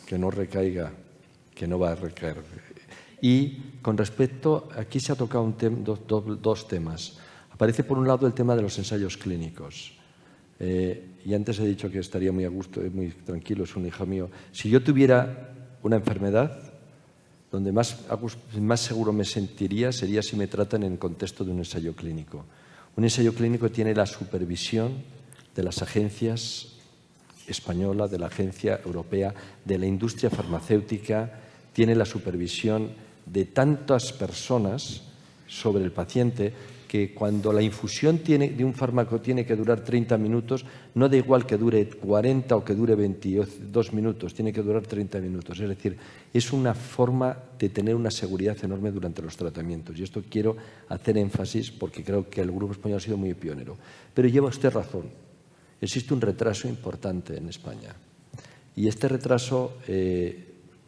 Que no recaiga, que no va a recaer. Y con respecto, aquí se ha tocado dos temas. Aparece por un lado el tema de los ensayos clínicos. Y antes he dicho que estaría muy a gusto, muy tranquilo, es un hijo mío. Si yo tuviera una enfermedad, donde más seguro me sentiría sería si me tratan en el contexto de un ensayo clínico. Un ensayo clínico tiene la supervisión de las agencias española, de la agencia europea, de la industria farmacéutica, tiene la supervisión de tantas personas sobre el paciente que cuando la infusión de un fármaco tiene que durar 30 minutos, no da igual que dure 40 o que dure 22 minutos, tiene que durar 30 minutos. Es decir, es una forma de tener una seguridad enorme durante los tratamientos. Y esto quiero hacer énfasis porque creo que el Grupo Español ha sido muy pionero. Pero lleva usted razón, existe un retraso importante en España. Y este retraso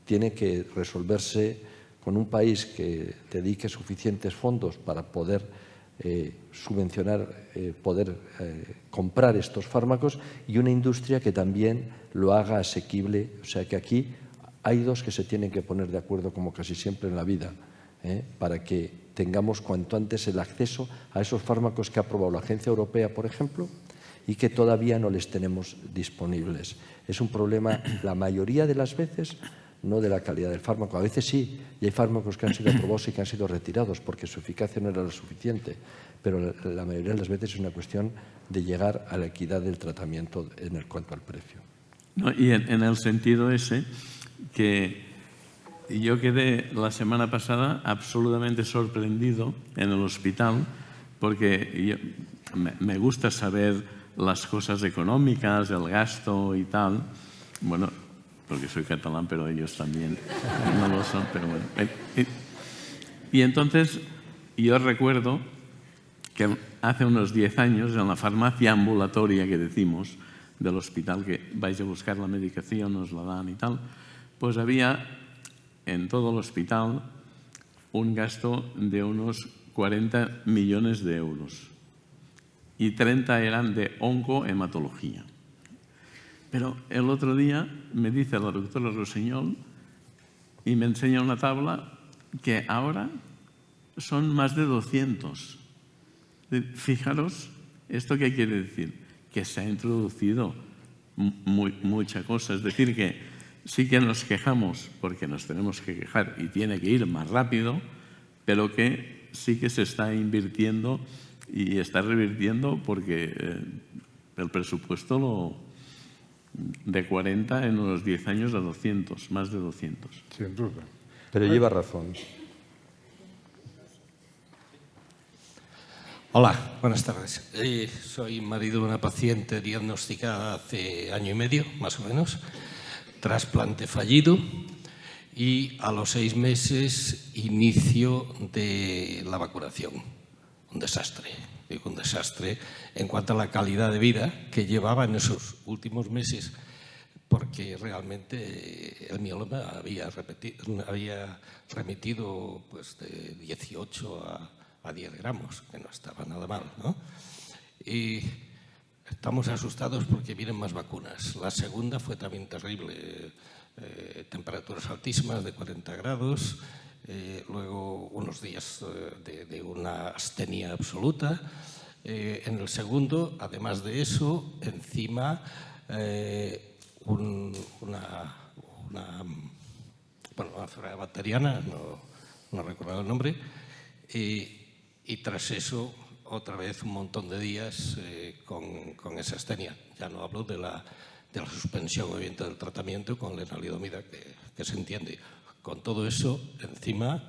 tiene que resolverse con un país que dedique suficientes fondos para poder subvencionar, poder comprar estos fármacos y una industria que también lo haga asequible. O sea que aquí hay dos que se tienen que poner de acuerdo, como casi siempre en la vida, para que tengamos cuanto antes el acceso a esos fármacos que ha aprobado la Agencia Europea, por ejemplo, y que todavía no les tenemos disponibles. Es un problema, la mayoría de las veces, no de la calidad del fármaco. A veces sí, y hay fármacos que han sido aprobados y que han sido retirados porque su eficacia no era lo suficiente, pero la mayoría de las veces es una cuestión de llegar a la equidad del tratamiento en cuanto al precio. No, y en el sentido ese, que yo quedé la semana pasada absolutamente sorprendido en el hospital porque me gusta saber las cosas económicas, el gasto y tal. Bueno, porque soy catalán, pero ellos también no lo son, pero bueno. Y entonces yo recuerdo que hace unos 10 años, en la farmacia ambulatoria que decimos, del hospital, que vais a buscar la medicación, os la dan y tal, pues había en todo el hospital un gasto de unos 40 millones de euros y 30 eran de oncohematología. Pero el otro día me dice la doctora Rossinyol y me enseña una tabla que ahora son más de 200. Fijaros, ¿esto qué quiere decir? Que se ha introducido mucha cosa. Es decir, que sí que nos quejamos porque nos tenemos que quejar y tiene que ir más rápido, pero que sí que se está invirtiendo y está revirtiendo porque el presupuesto de 40 en unos 10 años a 200, más de 200. Sin duda. Pero lleva razón. Hola, buenas tardes. Soy marido de una paciente diagnosticada hace año y medio, más o menos, trasplante fallido y a los 6 meses inicio de la vacunación. Un desastre, digo un desastre en cuanto a la calidad de vida que llevaba en esos últimos meses, porque realmente el mieloma había remitido pues, de 18 a 10 gramos, que no estaba nada mal, ¿no? Y estamos asustados porque vienen más vacunas. La segunda fue también terrible, temperaturas altísimas de 40 grados, luego unos días de una astenia absoluta. En el segundo, además de eso, encima una enfermedad bacteriana, no recuerdo el nombre, y tras eso, otra vez un montón de días con esa astenia. Ya no hablo de la suspensión obviamente del tratamiento con lenalidomida, que se entiende. Con todo eso, encima,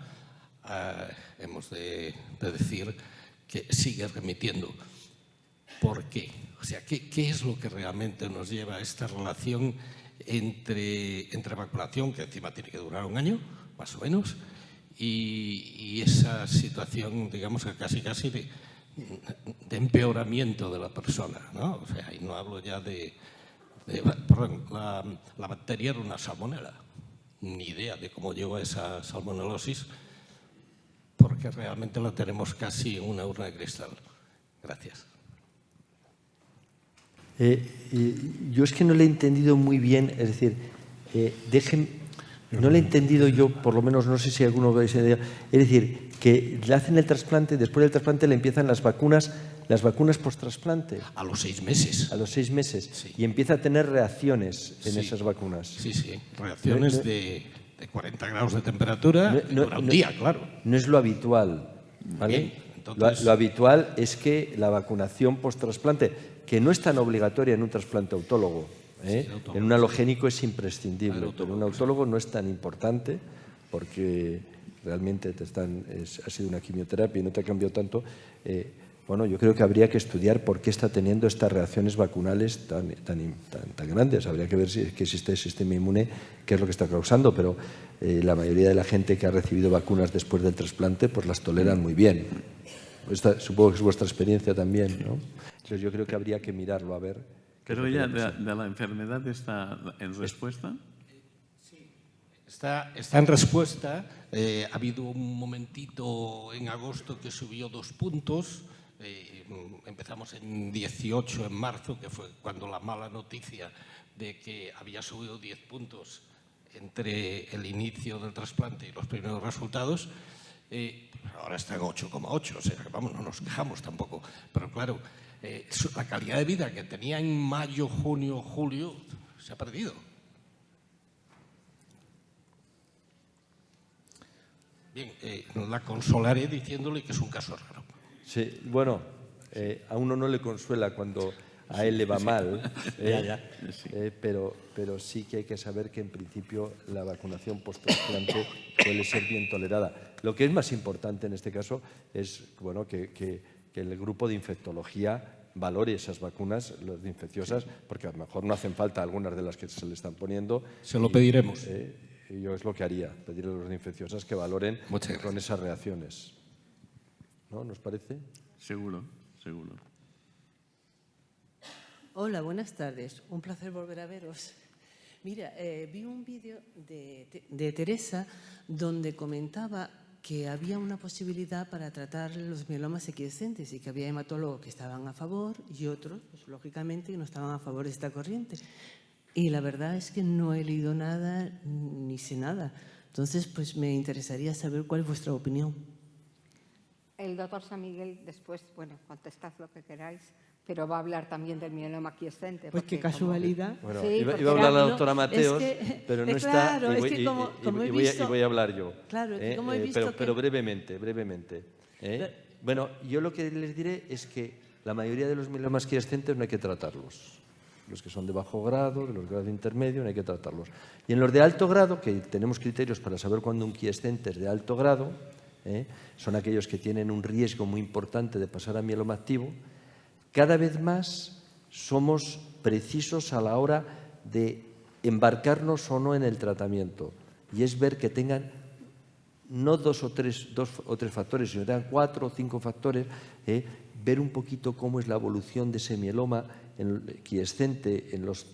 hemos de decir que sigue remitiendo. ¿Por qué? O sea, ¿qué es lo que realmente nos lleva a esta relación entre vacunación, que encima tiene que durar un año, más o menos, y esa situación, digamos, que casi de empeoramiento de la persona, ¿no? O sea, y no hablo ya perdón, la bacteria era una salmonela. Ni idea de cómo llegó a esa salmonelosis, porque realmente la tenemos casi en una urna de cristal. Gracias. Yo es que no le he entendido muy bien, es decir, no le he entendido yo, por lo menos no sé si alguno veis idea, es decir, que le hacen el trasplante, después del trasplante le empiezan las vacunas post-trasplante. A los 6 meses. A los 6 meses. Sí. Y empieza a tener reacciones en esas vacunas. Sí, reacciones de 40 grados de temperatura dura un día, claro. No es lo habitual, ¿vale? Bien, entonces... Lo habitual es que la vacunación post-trasplante, que no es tan obligatoria en un trasplante autólogo, en un alogénico es imprescindible, pero en un autólogo no es tan importante porque realmente ha sido una quimioterapia y no te ha cambiado tanto. Bueno, yo creo que habría que estudiar por qué está teniendo estas reacciones vacunales tan grandes. Habría que ver si es que existe el sistema inmune, qué es lo que está causando, pero la mayoría de la gente que ha recibido vacunas después del trasplante pues las toleran muy bien. Supongo que es vuestra experiencia también, ¿no? Entonces yo creo que habría que mirarlo a ver. ¿Pero ella de la enfermedad está en respuesta? Sí, está en respuesta. Ha habido un momentito en agosto que subió 2 puntos. Empezamos en 18 en marzo, que fue cuando la mala noticia de que había subido 10 puntos entre el inicio del trasplante y los primeros resultados. Ahora está en 8,8, o sea, vamos, no nos quejamos tampoco. Pero claro, la calidad de vida que tenía en mayo, junio, julio, se ha perdido. Bien, la consolaré diciéndole que es un caso raro. Sí, bueno, a uno no le consuela cuando a él le va mal, pero sí que hay que saber que en principio la vacunación post-trasplante suele ser bien tolerada. Lo que es más importante en este caso es bueno, que el grupo de infectología valore esas vacunas, las infecciosas, porque a lo mejor no hacen falta algunas de las que se le están poniendo. Se lo pediremos. Yo es lo que haría, pedirle a los de infecciosas que valoren con esas reacciones. ¿No? ¿Nos parece? Seguro, seguro. Hola, buenas tardes. Un placer volver a veros. Mira, vi un vídeo de Teresa donde comentaba que había una posibilidad para tratar los mielomas equiescentes y que había hematólogos que estaban a favor y otros, pues, lógicamente, que no estaban a favor de esta corriente. Y la verdad es que no he leído nada ni sé nada. Entonces, pues me interesaría saber cuál es vuestra opinión. El doctor San Miguel después, bueno, contestad lo que queráis, pero va a hablar también del mieloma aquiescente. Pues qué casualidad. Bueno, sí, iba a hablar la doctora Mateos, pero no está, claro, y voy a hablar yo. Claro, es que como he visto pero brevemente. Bueno, yo lo que les diré es que la mayoría de los mielomas quiescentes no hay que tratarlos. Los que son de bajo grado, de los grados intermedios, no hay que tratarlos. Y en los de alto grado, que tenemos criterios para saber cuándo un quiescente es de alto grado, son aquellos que tienen un riesgo muy importante de pasar a mieloma activo, cada vez más somos precisos a la hora de embarcarnos o no en el tratamiento. Y es ver que tengan no dos o tres factores, sino que tengan 4 o 5 factores, ver un poquito cómo es la evolución de ese mieloma quiescente en los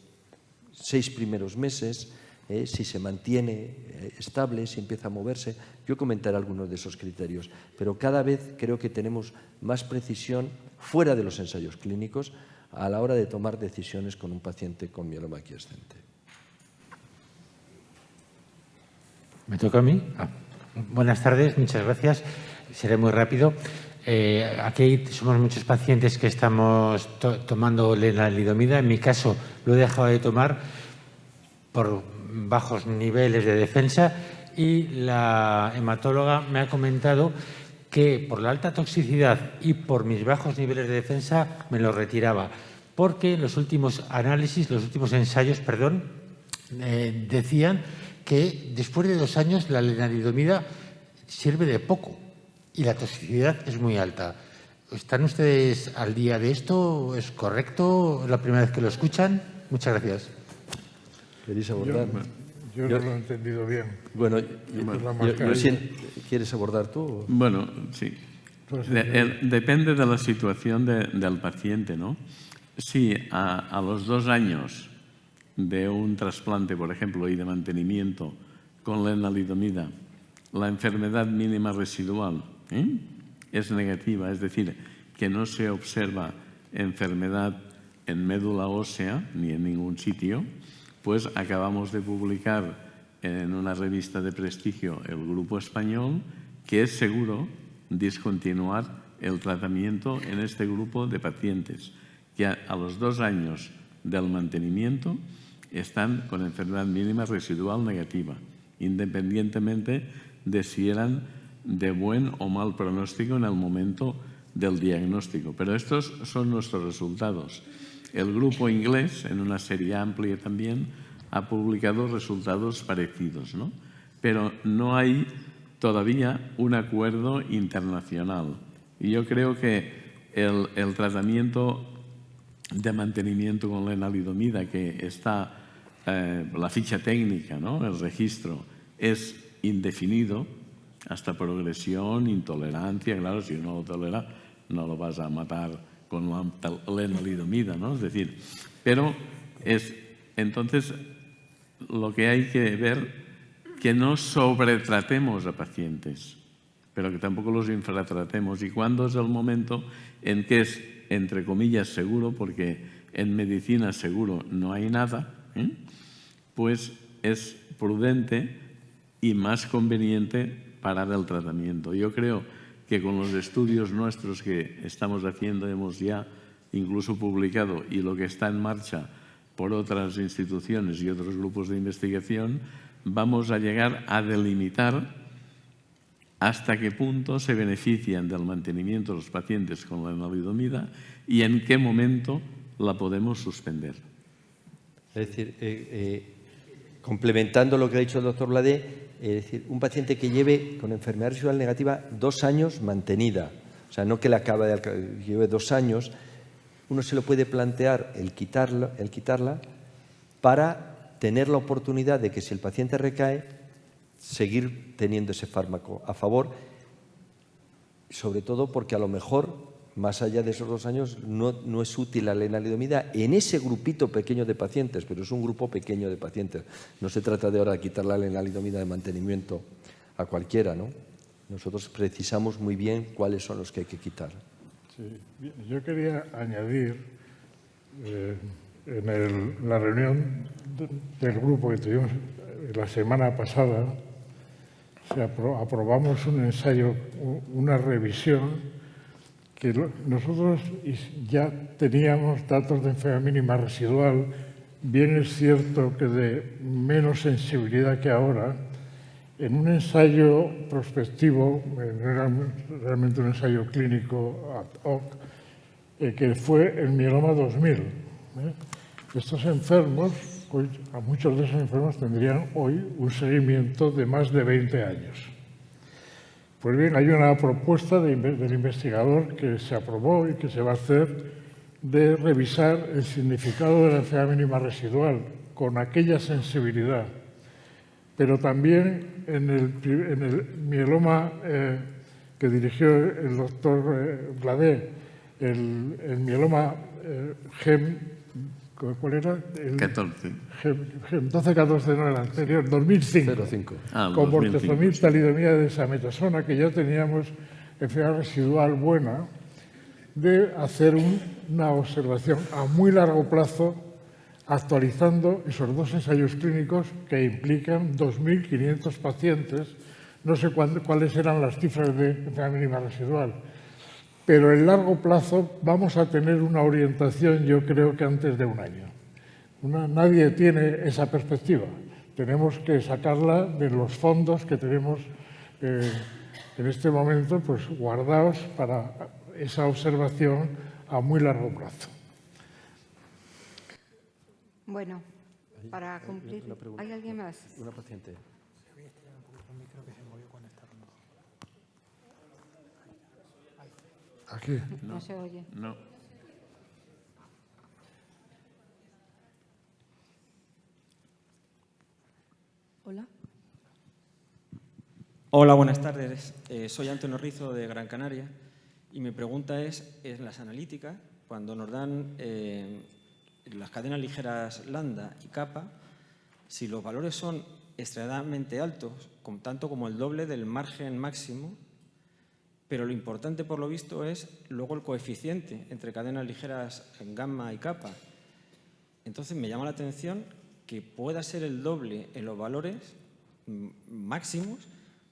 6 primeros meses, si se mantiene estable, si empieza a moverse. Yo comentaré algunos de esos criterios, pero cada vez creo que tenemos más precisión fuera de los ensayos clínicos a la hora de tomar decisiones con un paciente con mieloma quiescente. ¿Me toca a mí? Buenas tardes, muchas gracias. Seré muy rápido. Aquí somos muchos pacientes que estamos tomando lenalidomida. En mi caso lo he dejado de tomar por bajos niveles de defensa y la hematóloga me ha comentado que por la alta toxicidad y por mis bajos niveles de defensa me lo retiraba, porque los últimos análisis, los últimos ensayos, decían que después de 2 años la lenalidomida sirve de poco y la toxicidad es muy alta. ¿Están ustedes al día de esto? ¿Es correcto? ¿Es la primera vez que lo escuchan? Muchas gracias. ¿Queréis abordar? Yo no lo he entendido bien. Bueno, ¿quieres abordar tú? Bueno, sí. Depende de la situación del paciente, ¿no? Si a los 2 años de un trasplante, por ejemplo, y de mantenimiento con lenalidomida, la enfermedad mínima residual es negativa, es decir, que no se observa enfermedad en médula ósea ni en ningún sitio, pues acabamos de publicar en una revista de prestigio, el Grupo Español, que es seguro discontinuar el tratamiento en este grupo de pacientes que a los 2 años del mantenimiento están con enfermedad mínima residual negativa, independientemente de si eran de buen o mal pronóstico en el momento del diagnóstico. Pero estos son nuestros resultados. El grupo inglés, en una serie amplia también, ha publicado resultados parecidos, ¿no? Pero no hay todavía un acuerdo internacional. Y yo creo que el tratamiento de mantenimiento con lenalidomida, que está la ficha técnica, ¿no? El registro, es indefinido hasta progresión, intolerancia. Claro, si uno lo tolera, no lo vas a matar con la lenalidomida, ¿no? Es decir, pero entonces lo que hay que ver que no sobretratemos a pacientes, pero que tampoco los infratratemos. ¿Y cuándo es el momento en que es, entre comillas, seguro, porque en medicina seguro no hay nada, pues es prudente y más conveniente parar el tratamiento? Yo creo que con los estudios nuestros que estamos haciendo, hemos ya incluso publicado, y lo que está en marcha por otras instituciones y otros grupos de investigación, vamos a llegar a delimitar hasta qué punto se benefician del mantenimiento de los pacientes con la lenalidomida y en qué momento la podemos suspender. Es decir, complementando lo que ha dicho el doctor Bladé, es decir, un paciente que lleve con enfermedad residual negativa 2 años mantenida, o sea, no que la lleve 2 años, uno se lo puede plantear el quitarla para tener la oportunidad de que si el paciente recae, seguir teniendo ese fármaco a favor, sobre todo porque a lo mejor, más allá de esos 2 años, no es útil la lenalidomida en ese grupito pequeño de pacientes, pero es un grupo pequeño de pacientes. No se trata de ahora quitar la lenalidomida de mantenimiento a cualquiera, ¿no? Nosotros precisamos muy bien cuáles son los que hay que quitar. Sí, yo quería añadir, en la reunión del grupo que tuvimos la semana pasada, aprobamos un ensayo, una revisión, que nosotros ya teníamos datos de enfermedad mínima residual, bien es cierto que de menos sensibilidad que ahora. En un ensayo prospectivo, no era realmente un ensayo clínico ad hoc, que fue el mieloma 2000. Estos enfermos, pues, a muchos de esos enfermos tendrían hoy un seguimiento de más de 20 años. Pues bien, hay una propuesta del investigador que se aprobó y que se va a hacer de revisar el significado de la enfermedad mínima residual con aquella sensibilidad. Pero también en el mieloma que dirigió el doctor Gladé, el mieloma ¿cuál era? 14. 12-14, no, el anterior, 2005. Con bortezomib, talidomida de desametasona, que ya teníamos enfermedad residual buena, de hacer una observación a muy largo plazo, actualizando esos 2 ensayos clínicos que implican 2.500 pacientes. No sé cuáles eran las cifras de enfermedad mínima residual, pero en largo plazo vamos a tener una orientación, yo creo que antes de 1 año. Nadie tiene esa perspectiva. Tenemos que sacarla de los fondos que tenemos en este momento, pues, guardados para esa observación a muy largo plazo. Bueno, para cumplir... ¿Hay alguien más? Una paciente. ¿Aquí? No se oye. No. Hola. Hola, buenas tardes. Soy Antonio Rizo de Gran Canaria y mi pregunta es, en las analíticas, cuando nos dan las cadenas ligeras lambda y kappa, si los valores son extremadamente altos, tanto como el doble del margen máximo, pero lo importante por lo visto es luego el coeficiente entre cadenas ligeras en gamma y kappa. Entonces me llama la atención que pueda ser el doble en los valores máximos,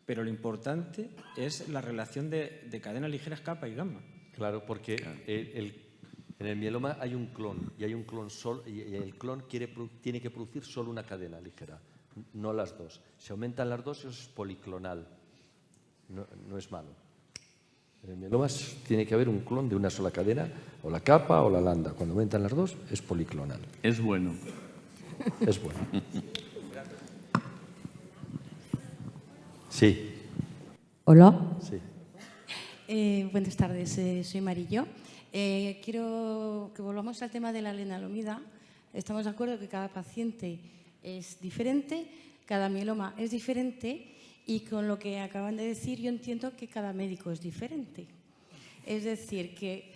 pero lo importante es la relación de cadenas ligeras kappa y gamma. Claro, porque en el mieloma hay un clon y hay un clon solo, y el clon tiene que producir solo una cadena ligera, no las 2. Si aumentan las 2, eso es policlonal, no es malo. En el mieloma tiene que haber un clon de una sola cadena, o la kappa o la lambda. Cuando aumentan las 2, es policlonal. Es bueno. Es bueno. Sí. Hola. Sí. Buenas tardes, soy Marillo. Quiero que volvamos al tema de la lenalidomida. Estamos de acuerdo que cada paciente es diferente, cada mieloma es diferente y con lo que acaban de decir yo entiendo que cada médico es diferente. Es decir, que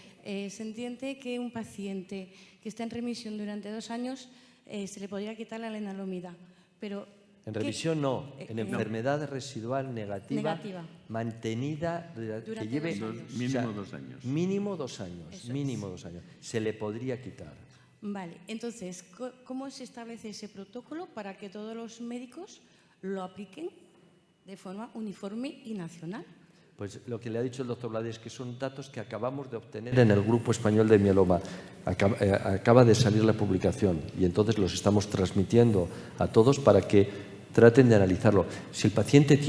se entiende que un paciente que está en remisión durante 2 años se le podría quitar la lenalidomida, pero... En remisión no, en enfermedad residual negativa. Mantenida, durante que lleve 2 años. Mínimo 2 años. Mínimo 2 años, Eso mínimo 2 años. Se le podría quitar. Vale, entonces, ¿cómo se establece ese protocolo para que todos los médicos lo apliquen de forma uniforme y nacional? Pues lo que le ha dicho el doctor Blades es que son datos que acabamos de obtener en el Grupo Español de Mieloma. Acaba de salir la publicación y entonces los estamos transmitiendo a todos para que traten de analizarlo. Si el paciente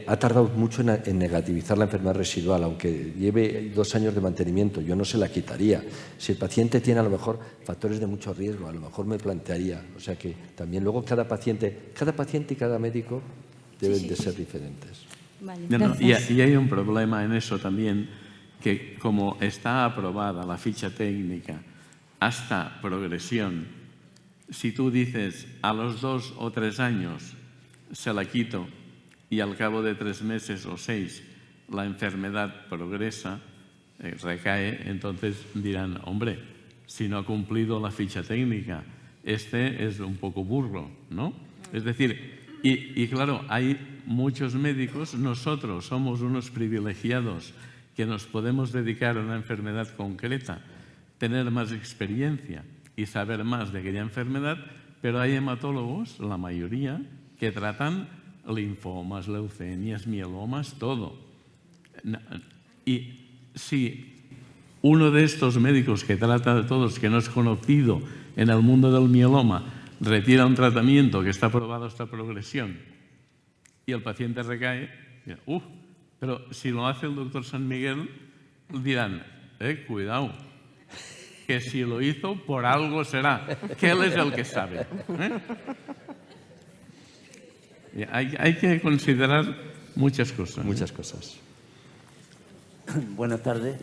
ha tardado mucho en negativizar la enfermedad residual, aunque lleve 2 años de mantenimiento, yo no se la quitaría. Si el paciente tiene a lo mejor factores de mucho riesgo, a lo mejor me plantearía. O sea que también luego cada paciente y cada médico deben de ser diferentes. Vale, y hay un problema en eso también, que como está aprobada la ficha técnica hasta progresión, si tú dices a los 2 o 3 años se la quito y al cabo de 3 meses o 6 la enfermedad progresa, recae, entonces dirán, hombre, si no ha cumplido la ficha técnica, este es un poco burro, ¿no? Es decir, y claro, hay muchos médicos, nosotros somos unos privilegiados que nos podemos dedicar a una enfermedad concreta, tener más experiencia y saber más de aquella enfermedad, pero hay hematólogos, la mayoría, que tratan linfomas, leucemias, mielomas, todo. Y si uno de estos médicos que trata de todos, que no es conocido en el mundo del mieloma, retira un tratamiento que está aprobado hasta progresión y el paciente recae, pero si lo hace el doctor San Miguel, dirán, cuidado, que si lo hizo por algo será, que él es el que sabe. Hay que considerar muchas cosas. Muchas cosas. Buenas tardes.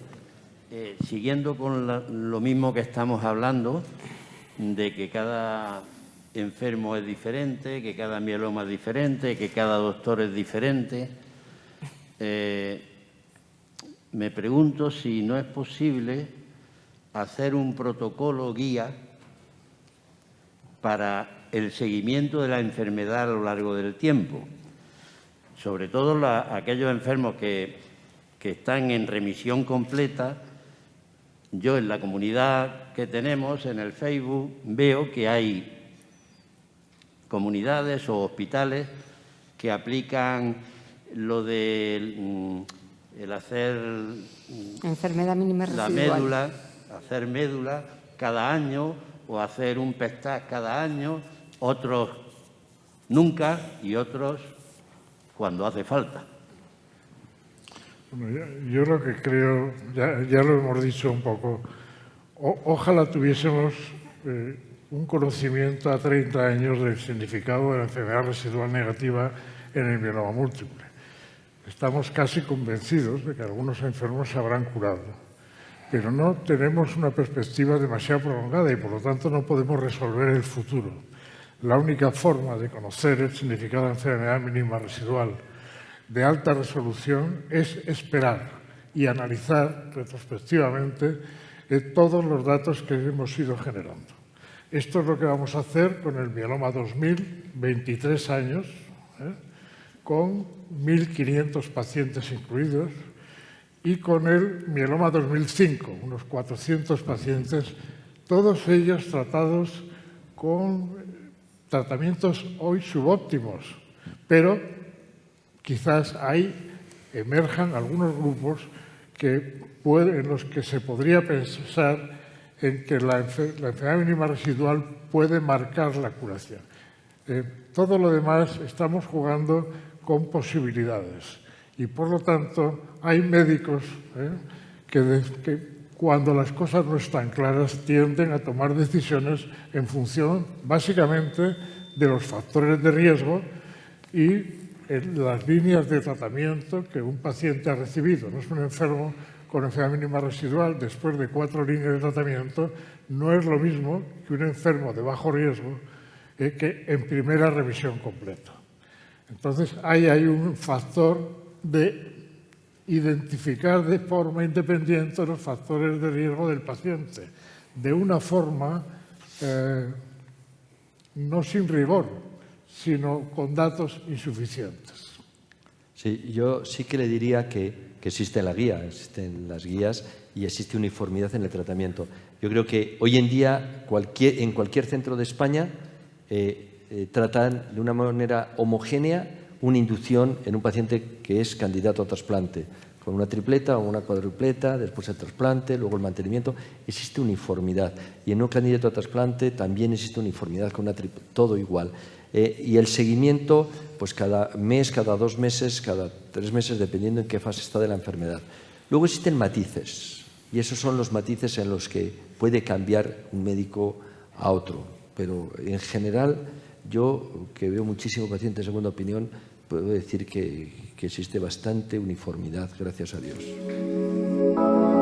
Siguiendo con lo mismo que estamos hablando, de que cada enfermo es diferente, que cada mieloma es diferente, que cada doctor es diferente, me pregunto si no es posible hacer un protocolo guía para el seguimiento de la enfermedad a lo largo del tiempo, sobre todo aquellos enfermos que están en remisión completa. Yo en la comunidad que tenemos en el Facebook veo que hay comunidades o hospitales que aplican lo de el hacer enfermedad mínima residual, la médula, hacer médula cada año o hacer un PET-TAC cada año, otros nunca y otros cuando hace falta. Bueno, yo lo que creo, ya lo hemos dicho un poco, ojalá tuviésemos un conocimiento a 30 años del significado de la enfermedad residual negativa en el mieloma múltiple. Estamos casi convencidos de que algunos enfermos se habrán curado, pero no tenemos una perspectiva demasiado prolongada y por lo tanto no podemos resolver el futuro. La única forma de conocer el significado de la enfermedad mínima residual de alta resolución es esperar y analizar retrospectivamente todos los datos que hemos ido generando. Esto es lo que vamos a hacer con el mieloma 2000, 23 años, con 1.500 pacientes incluidos, y con el mieloma 2005, unos 400 pacientes, todos ellos tratados con tratamientos hoy subóptimos, pero quizás emerjan algunos grupos en los que se podría pensar en que la enfermedad mínima residual puede marcar la curación. Todo lo demás estamos jugando con posibilidades y, por lo tanto, hay médicos que cuando las cosas no están claras tienden a tomar decisiones en función, básicamente, de los factores de riesgo y las líneas de tratamiento que un paciente ha recibido. No es un enfermo con enfermedad mínima residual, después de 4 líneas de tratamiento, no es lo mismo que un enfermo de bajo riesgo que en primera revisión completa. Entonces, hay un factor de identificar de forma independiente los factores de riesgo del paciente, de una forma no sin rigor, sino con datos insuficientes. Sí, yo sí que le diría que existe la guía, existen las guías y existe uniformidad en el tratamiento. Yo creo que hoy en día en cualquier centro de España tratan de una manera homogénea una inducción en un paciente que es candidato a trasplante, con una tripleta o una cuadrupleta, después el trasplante, luego el mantenimiento. Existe uniformidad. Y en un candidato a trasplante también existe uniformidad con una tripleta, todo igual. Y el seguimiento, pues cada mes, cada 2 meses, cada 3 meses, dependiendo en qué fase está de la enfermedad. Luego existen matices, y esos son los matices en los que puede cambiar un médico a otro. Pero en general, yo, que veo muchísimo paciente de segunda opinión, puedo decir que existe bastante uniformidad, gracias a Dios. Gracias.